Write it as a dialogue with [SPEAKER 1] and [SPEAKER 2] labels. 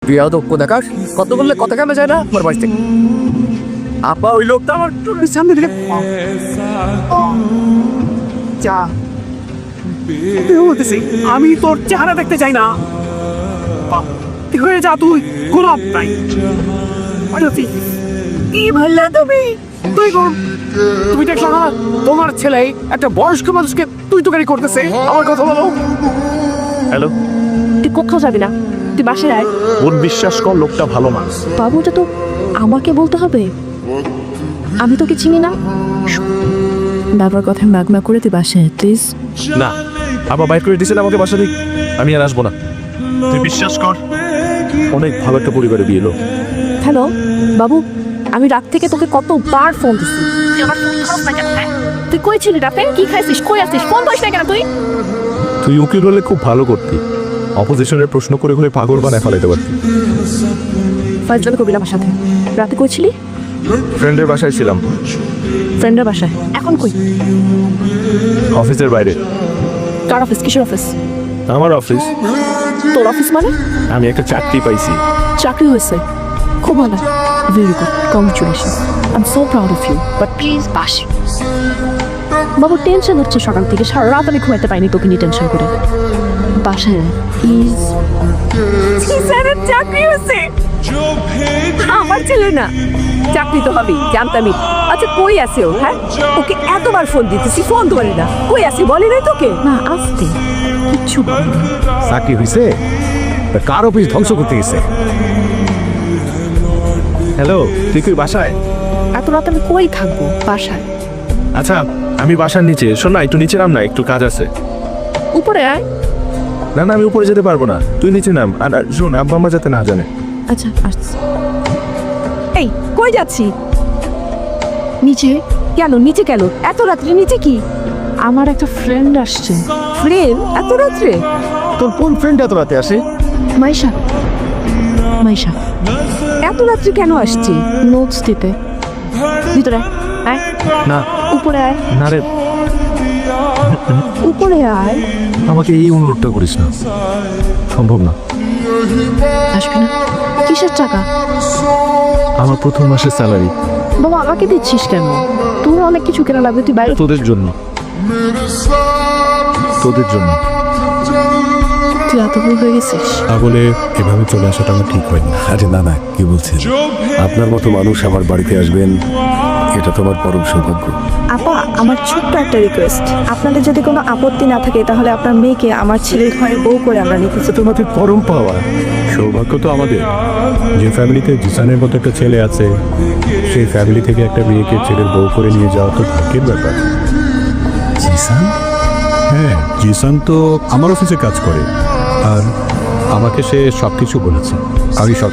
[SPEAKER 1] বিয়াও তো দেখাস কত বললে কথা কেন যায় না আমার বাড়িতে। আপা ওই লোকটা আমার চোখের সামনে দিলে যা বলতেছি, আমি তোর চেহারা দেখতে চাই না। তুই হয়ে যা, তুই গোলাপ নাই। কি ভাল্লা তুমি তুমি দেখলা না তোমার ছেলে একটা বয়স্ক মানুষকে তুই তো গাড়ি করতেছে। আমার কথা বলো।
[SPEAKER 2] হ্যালো,
[SPEAKER 3] তুই কোথাও যাবি না, তুই বাসায় আয়।
[SPEAKER 2] বোন বিশ্বাস কর, লোকটা ভালো মানুষ।
[SPEAKER 3] বাবুটা তো আমাকে বলতে হবে, আমি তোকে চিনি না। বাবার কথা ম্যাগমা করে তুই বাসায় প্লিজ।
[SPEAKER 2] না, আবার বাইর করে দিয়েছিল আমাকে বাসা দিক, আমি আর আসবো না। তুই বিশ্বাস কর, অনেক ভালো একটা পরিবারে বিয়ে এলো।
[SPEAKER 3] হ্যালো বাবু, আমি রাত থেকে তোকে কতবার ফোন দিচ্ছি, তুই আমার ফোন ধরস না কেন? তুই কই ছিলি রাতে? কি খাইছিস? কই আছিস? ফোন ধরিস না কেন তুই?
[SPEAKER 2] তুই উকিল হলে খুব ভালো করতি, অপোজিশনের প্রশ্ন করে করে পাগল বানায় ফেলাইতে পারতি।
[SPEAKER 3] ফাইজলামি করবি না আমার সাথে। রাতে কই ছিলি?
[SPEAKER 2] ফ্রেন্ডের বাসায় ছিলাম।
[SPEAKER 3] ফ্রেন্ডের বাসায়? এখন কই?
[SPEAKER 2] অফিসের বাইরে।
[SPEAKER 3] কার অফিস? কিসের অফিস?
[SPEAKER 2] আমার অফিস।
[SPEAKER 3] তোর অফিস মানে?
[SPEAKER 2] আমি একটা চাকরি পাইছি।
[SPEAKER 3] চাকরি হয়েছে? খুব ভালো, very good, congratulation, I am so proud of you. But please বাস। বাবু টেনশন হচ্ছে সকাল থেকে, সারা রাত আমি ঘুমাইতে পাইনি তোকে নিয়ে টেনশন করে। বাসায় প্লিজ। চাকরি হয়েছে? আমার ছেলে না, চাকরি তো হবেই, জানতামই। আচ্ছা কই আছে ও? হ্যাঁ, ওকে এতবার ফোন দিতেছি, ফোন ধরে না। কই আছে বলে নাই তোকে? না, আসতে কিচ্ছু বলে।
[SPEAKER 2] চাকরি হয়েছে? কার অফিস ধ্বংস করতে গেছে? হ্যালো, তুই কি বাসায়?
[SPEAKER 3] এত রাত আমি কই থাকবো? বাসায়।
[SPEAKER 2] আচ্ছা, আমি বাসার নিচে। শোন না, একটু নিচে নাম না, একটু কাজ আছে।
[SPEAKER 3] উপরে আয়।
[SPEAKER 2] না না, আমি উপরে যেতে পারবো না, তুই নিচে নাম। আর শোন, আব্বা আম্মা যাতে না জানে।
[SPEAKER 3] আচ্ছা আসছি। এই কই যাচ্ছি? নিচে কেন? নিচে কেন? এত রাত্রে নিচে কি? আমার একটা ফ্রেন্ড আসছে। ফ্রেন্ড? এত রাত্রে?
[SPEAKER 2] তোর কোন ফ্রেন্ড এত রাতে আসে?
[SPEAKER 3] মাইশা। মাইশা এত রাত্রে কেন আসছি? নোটস দিতে। ভিতরে আয়।
[SPEAKER 2] না।
[SPEAKER 3] উপরে আয়।
[SPEAKER 2] না রে,
[SPEAKER 3] উপরে আয়।
[SPEAKER 2] আমাকে এই অনুরোধটা করিস না, সম্ভব না।
[SPEAKER 3] আসবি না? কিসের টাকা?
[SPEAKER 2] আমার প্রথম মাসের স্যালারি।
[SPEAKER 3] বাবা আমাকে দিচ্ছিস কেন? তোর অনেক কিছু কেনা লাগবে, তুই বাইরে।
[SPEAKER 2] তোদের জন্য, তোদের জন্য।
[SPEAKER 3] তুই এত ভুল হয়ে গেছিস।
[SPEAKER 4] বলে এভাবে চলে আসাটা আমার ঠিক হয়নি। আরে না না, কি বলছেন? আপনার মতো মানুষ আমার বাড়িতে আসবেন, এটা তো আমার পরম সৌভাগ্য।
[SPEAKER 5] আপা, আমার ছোট্ট একটা রিকোয়েস্ট, আপনাদের যদি কোনো আপত্তি না থাকে তাহলে আপনার মেয়েকে আমার ছেলের ঘরে বউ করে আমরা নিতে চাই।
[SPEAKER 4] এটা আমাদের পরম পাওয়া, সৌভাগ্য তো আমাদের। যে ফ্যামিলিতে জিসানের মতো একটা ছেলে আছে, সেই ফ্যামিলি থেকে একটা মেয়েকে ছেলের বউ করে নিয়ে যাওয়া তো ভাগ্যের ব্যাপার। জিসান? হ্যাঁ, জিসান তো আমার অফিসে কাজ করে, আর আমাকে সে সব কিছু বলেছে। আমি সব